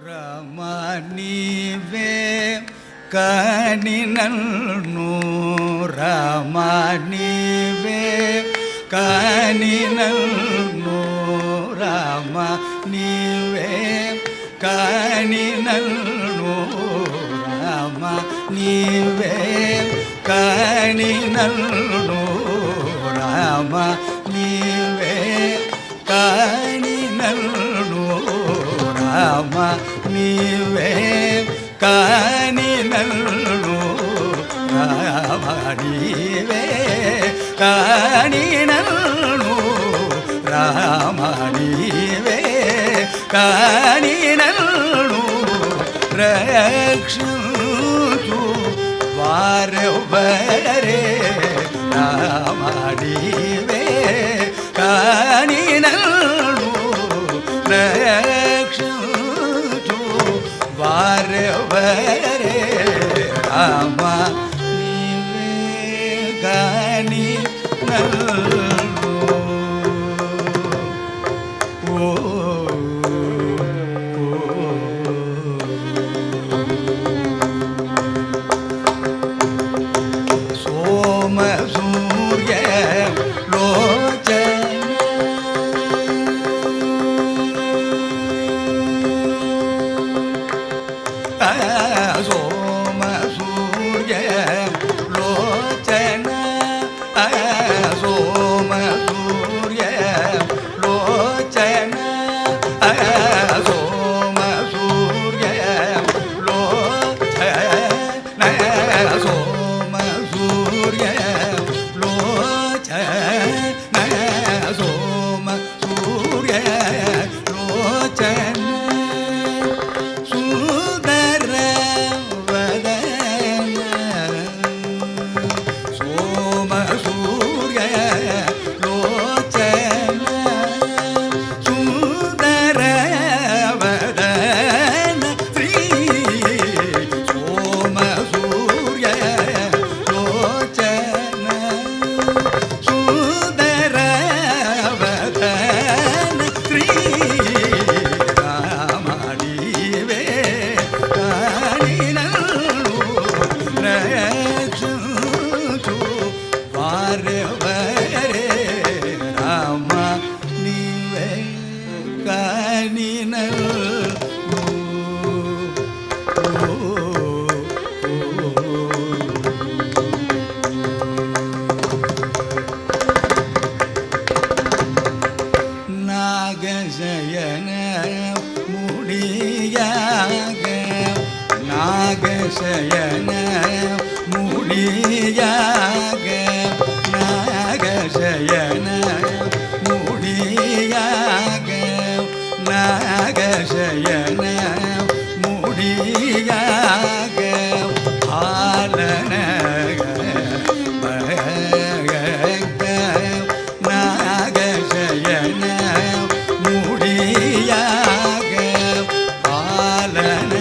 ರಮಣಿವೆ ಕನಿನನ್ನು ರಮಣಿವೆ ಕನಿನನ್ನು ರಮಣಿವೆ ಕನಿನನ್ನು ರಮಣಿವೆ ಕನಿನನ್ನು ರಮಣಿವೆ ಕನಿನನ್ನು ರಾಮ ನೀವೇ ಕಾನಿನಲ್ಲು ರಾಮ ನೀವೇ ಕಾನಿನಲ್ಲು ರಾಮ ನೀವೇ ಕಾನಿನಲ್ಲು ರಕ್ಷಿಸು ವಾರವರೇ ರಾಮ ನೀವೇ ಕಾನಿನಲ್ಲು ವಾರವರೇ ರಾಮ ನೀವೇ ಕಾನಿನಲ್ಲು ಸೋಮ ಸೂರ್ಯ ಸೋಮ ಸೂರ್ಯ ಲೋಚನ ಸೋಮ ಸೂರ್ಯ ಲೋಚನ ಸೋಮ ಸೂರ್ಯ ಲೋಚನ ಸೋಮ ಸೂರ್ಯ ಲೋಚನ ಸೋಮ ಸೂರ್ಯ ಲೋಚನ ನಾಗಶಯನ ಮುಡಿಯಾಗ ನಾಗಶಯನ ಮುಡಿಯಾಗ ನಾಗಶಯನ ಮುಡಿಯಾಗ ನಾಗಶಯನ ಮುಡಿಯಾಗ ಹಾಲನ ನಾಗಶಯನ ಮುಡಿಯಾಗ ಹಾಲನ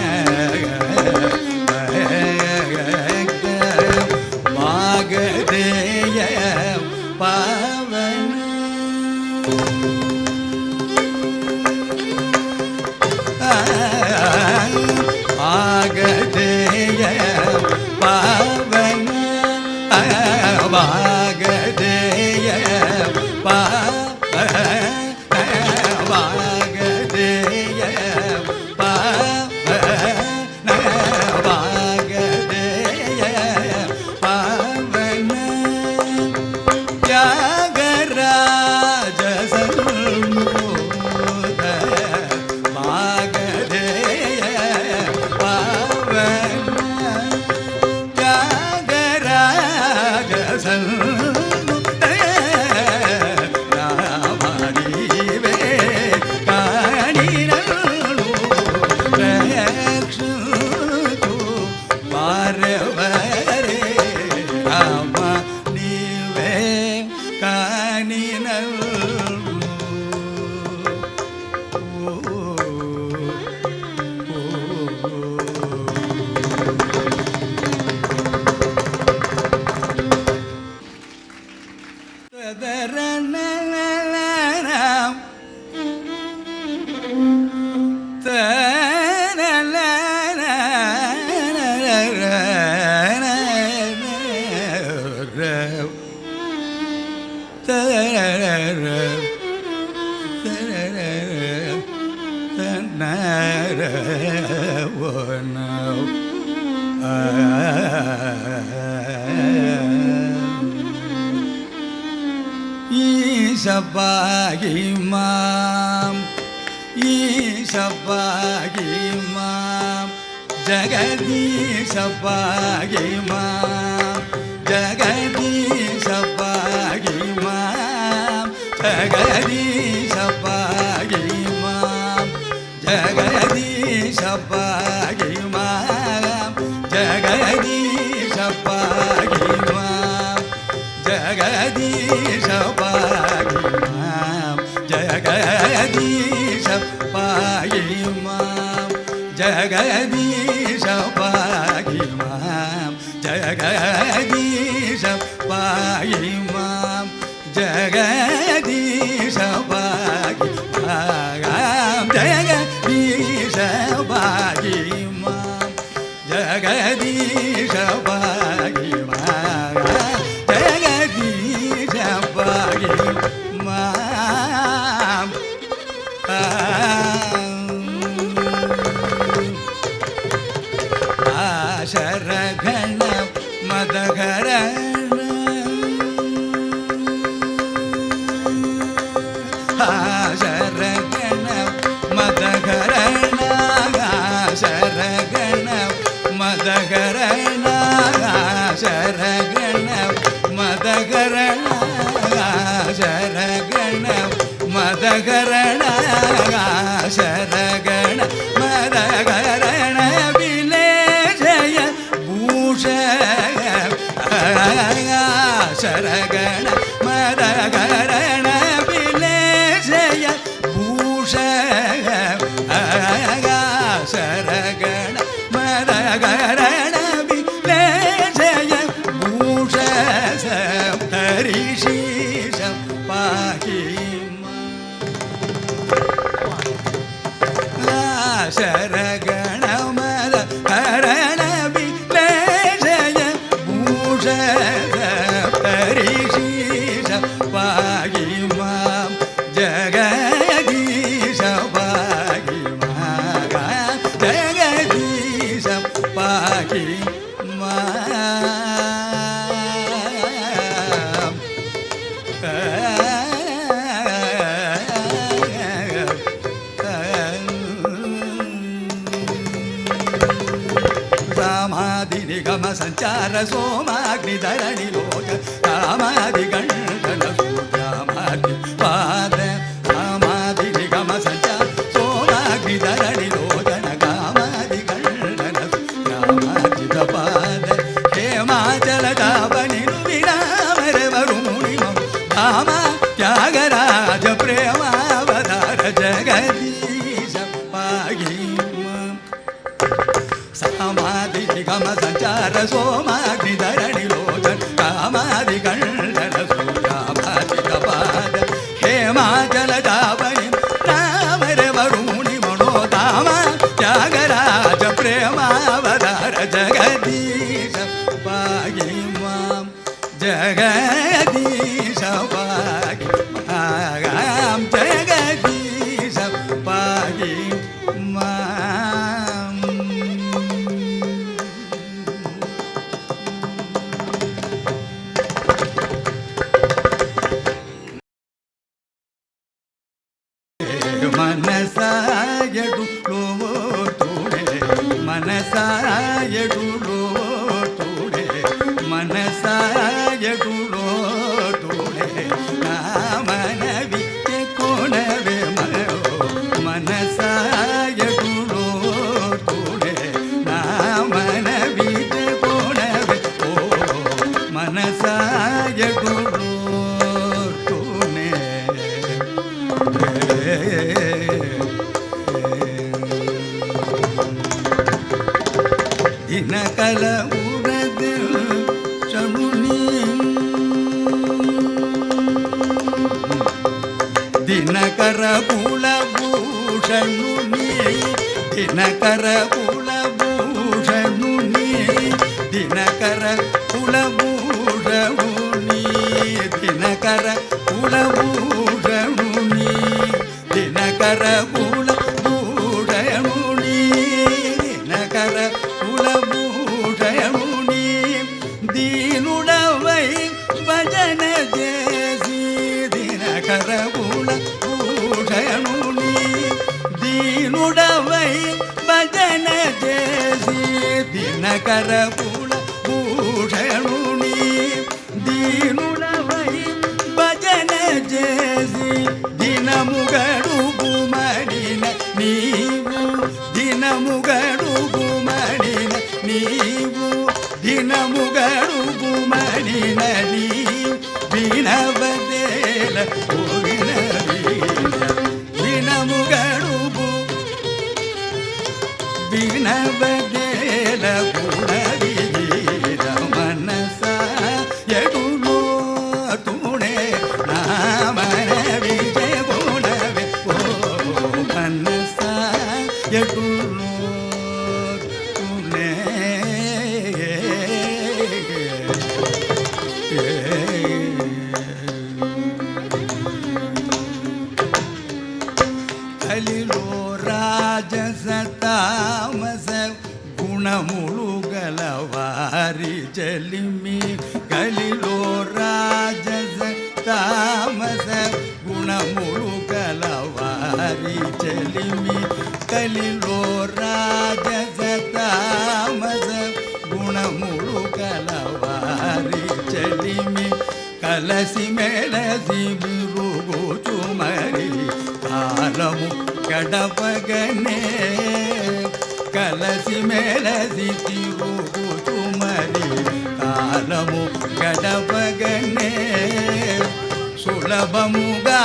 ஈசப்பாகி மாம் ஈசப்பாகி மாம் ஜகதீசப்பாகி மாம் ஜகதீசப்பாகி மாம் ஜகதீசப்பாகி மாம் ஜகதீசப்பாகி மாம் ஜகதீசப்பாகி மாம் ஜகதீசப்பாகி மாம் ஜகதீசப்பாகி மாம் ஜகதீசப்பாகி மாம் ஜகதீசப்பாகி மாம் ஜகதீசப்பாகி மாம் ஜகதீசப்பாகி மாம் ஜகதீசப்பாகி மாம் ஜகதீசப்பாகி மாம் ஆசரகண மதகரண ஆசரகண மதகரண ஆசரகண மதகரண ஆசரகண மதகரண ஆசரகண மதகரண ஆசரகண மதகரண விலேஜய பூஷ ஆசரகண மதகரண விலேஜய பூஷ ஆசரகண மதகரண விலேஜய பூஷ ஹரிஷீஷம் பாகி ஆசரகண மதகரண விலேஜய பூஷ ஹரிஷீஷம் பாகி மாம் ஜகதீசப்பாகி மாம் ஜகதீசப்பாகி மாம் சாமாதி நிகம சஞ்சார சோமாக்னி தரணி லோக காமாதி கண்டன சூர்யாமாதி பாத சாமாதி நிகம சஞ்சார சோமாக்னி தரணி லோகன காமாதி கண்டன சூர்யாமாதி பாத ஹேமாச்சல தாபனி விராமர வருமுனிமம் காಮ ತ್ಯಾಗರಾಜ ಪ್ರೇಮಾವತಾರ ಜಗದೀಶಪ್ಪಾಗಿ ಸಾಮಾಧಿ ನಿಗಮ ಸಂಚಾರ ಸೋಮಾಗ್ನಿ ಧರಣಿ ಲೋಚನ ಕಾಮಾದಿ ಗಂಡನ ಸೂರ್ಯಾಮಾದಿ ಕಪಾದ ಹೇಮಾಚಲ ದಾಪನಿ ರಾಮರ ವರುಣಿ ಮನೋಧಾಮ ತ್ಯಾಗರಾಜ ಪ್ರೇಮಾವತಾರ ಜಗದೀಶಪ್ಪಾಗಿ ಮಾಂ ಜಗದೀಶಪ್ಪಾಗಿ ಮಾಂ ಜಗದೀಶಪ್ಪಾಗಿ ಮಾಂ ಮನಸಾಯಡು ಲೋತುಡೆ ಮನಸಾಯಡು ಲೋತುಡೆ ಮನಸಾಯಡು ಲೋತುಡೆ ನಾಮನವಿಕ್ಕೆ ಕೊಣವೆ ಮನೋ ಮನಸಾಯಡು ಲೋತುಡೆ ನಾಮನವಿಕ್ಕೆ ಕೊಣವೆ ಓ ಮನಸಾಯಡು ಲೋತುನೆ ದಿನಕಲ ಉರದು ಶಮುನಿ ದಿನಕರ ಕುಲಭೂಷಣುನಿ ದಿನಕರ ಕುಲಭೂಷಣುನಿ ದಿನಕರ ಕುಲಭೂಷಣುನಿ ದಿನಕರ ಕುಲಭೂಷಣುನಿ ದಿನಕರ ಕುಲಭೂಷಣುನಿ దినకర కుల భూషణుని దీనులవై భజన చేసి దినముగడుగు మడిన నీవు దినముగడుగు మడిన నీవు దినముగడుగు మడిన నీవు వినవదేల వినముగడుగు వినవదేల గుణవీర మనస ఎడులో తుణే నామన విజయ గుణవే ఓ మనస ఎడులో తుణే కలిలో రాజస తామస గుణములు గలవారి జలిమి కలిలో రాజస తామస గుణములు గలవారి జలిమి కలిలో రాజస తామస గుణములు గలవారి జలిమి కలసి మెలసి విరుగుచు మరి కాలము గడపగనే కలసి మెలసి తిరుగుచు మరి కాలము గడపగనే సులభముగా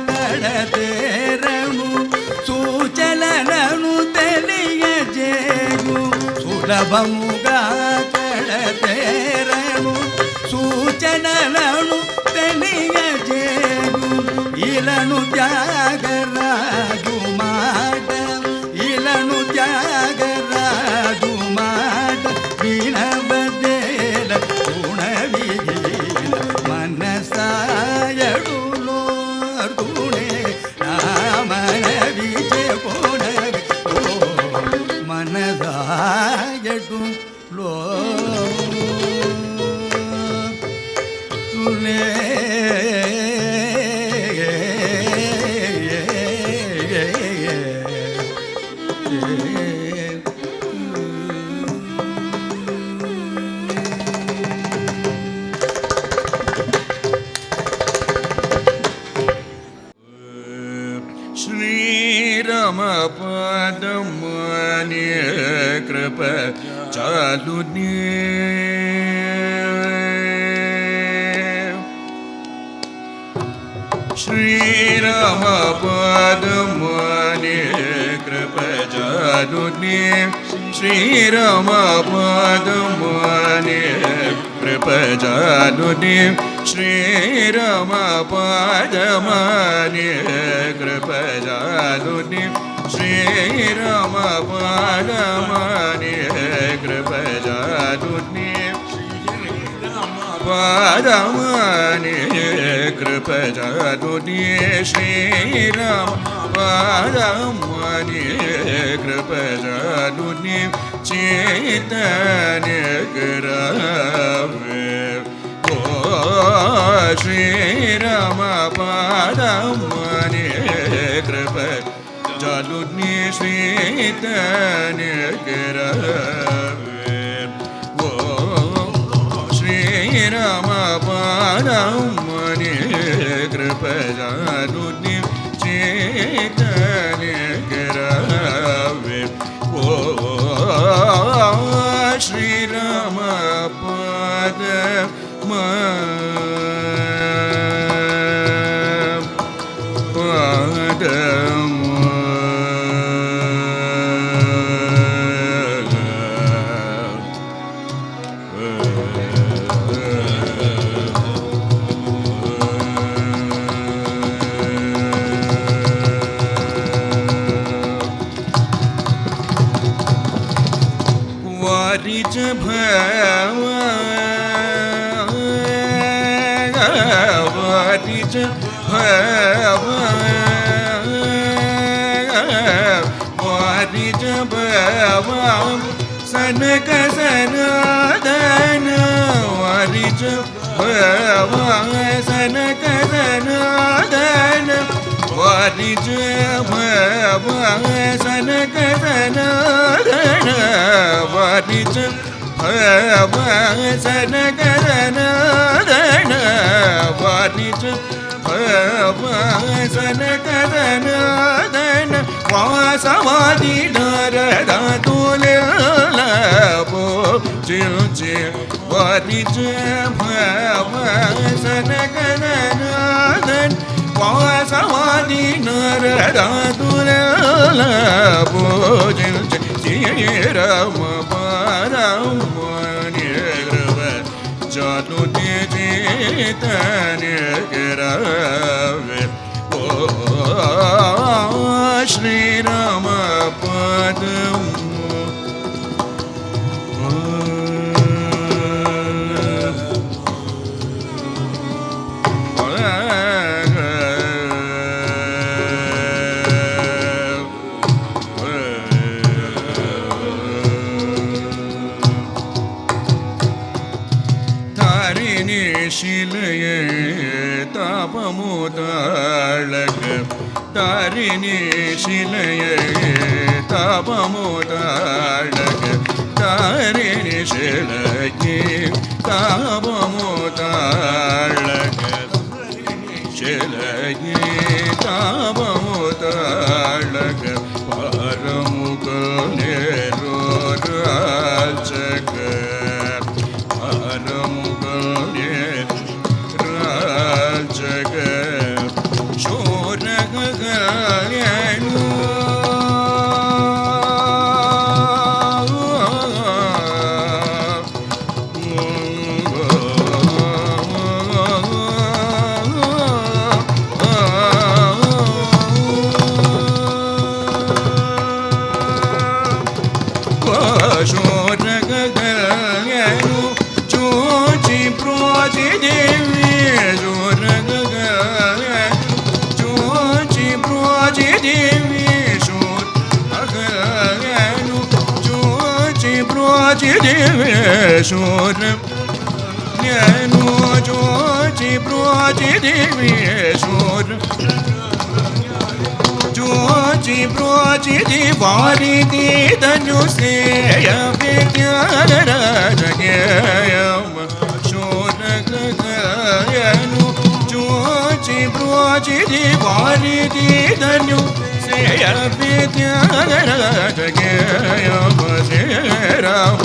కడతేరను సూచనలను తెలియజేయు సులభముగా కడతేరను సూచనలను తెలియజేయు ఇలను త్యాగరాజు మాట ఇలను త్యాగరాజు మాట వినబదేల గుణవీర మనసాయడులో గుణే రామన విజయ గుణవి ఓ మనసాయడులో తులే శ్రీరామ పదమని కృప చాలుని శ్రీరామ పదమని కృప చాలుని శ్రీరామ పదమని కృప చాలుని శ్రీరామ పదమని కృప చాలుని శ్రీరామ పదమని కృప చాలుని పదమని కృప చాలుని శ్రీరామ పదమని కృప చాలుని చైతన్య గ్రహే ఓ శ్రీరామ పదమని కృప చాలుని చైతన్య గ్రహే ఓ శ్రీరామ పదమని కృప చాలుని చైతన్య గ్రహే ఓ శ్రీరామ वारिज वारिज वारिज सनक सनादन वारिज सनक सनादन वारिज सनक सनादन वारिज ಸನಕರನಾದನ ವಾರಿಜ ಸನಕರನಾದನ ವಾಸವಾದಿ ನರದ ತುಲೆಲ್ಲ ಪೋ ಚಿಲ್ಚಿ ವಾರಿಜ ಸನಕರನಾದನ ವಾಸವಾದಿ ನರದ ತುಲೆಲ್ಲ ಪೋ ಚಿಲ್ಚಿ ಶ್ರೀರಾಮ ಪರಮ ನಿರ್ವ ಜಾನು ಚೇತನ್ಯರವೆ ಓ ಶ್ರೀರಾಮ ಪದಂ ಶಿಲೆಯೇ ತಾಪಮೋದಾಳಗ ತಾರಿಣಿ ಶಿಲೆಯೇ ತಾಪಮೋದಾಳಗ ತಾರಿಣಿ ಶಿಲೆಯೇ ತಾಪಮೋದಾಳಗ ಶಿಲೆಯೇ ತಾಪಮೋದಾಳಗ ಪರಮುಖ ನೇರೋರಾಜಗ ದೇವೇಶ್ವರ ಜ್ಞಾನೋ ಜೋಚಿ ಪ್ರೋಚಿ ದೇವೇಶ್ವರ ಜೋಚಿ ಪ್ರೋಚಿ ದಿವಾರಿ ಧನು ಸೇಯ ವಿಜ್ಞಾನ ಜಗೇಯಮ ಶೋರ ಗಗಯನು ಜೋಚಿ ಪ್ರೋಚಿ ದಿವಾರಿ ಧನು ಸೇಯ ವಿಜ್ಞಾನ ಜಗೇಯಮ ಶ್ರೀರಾಮ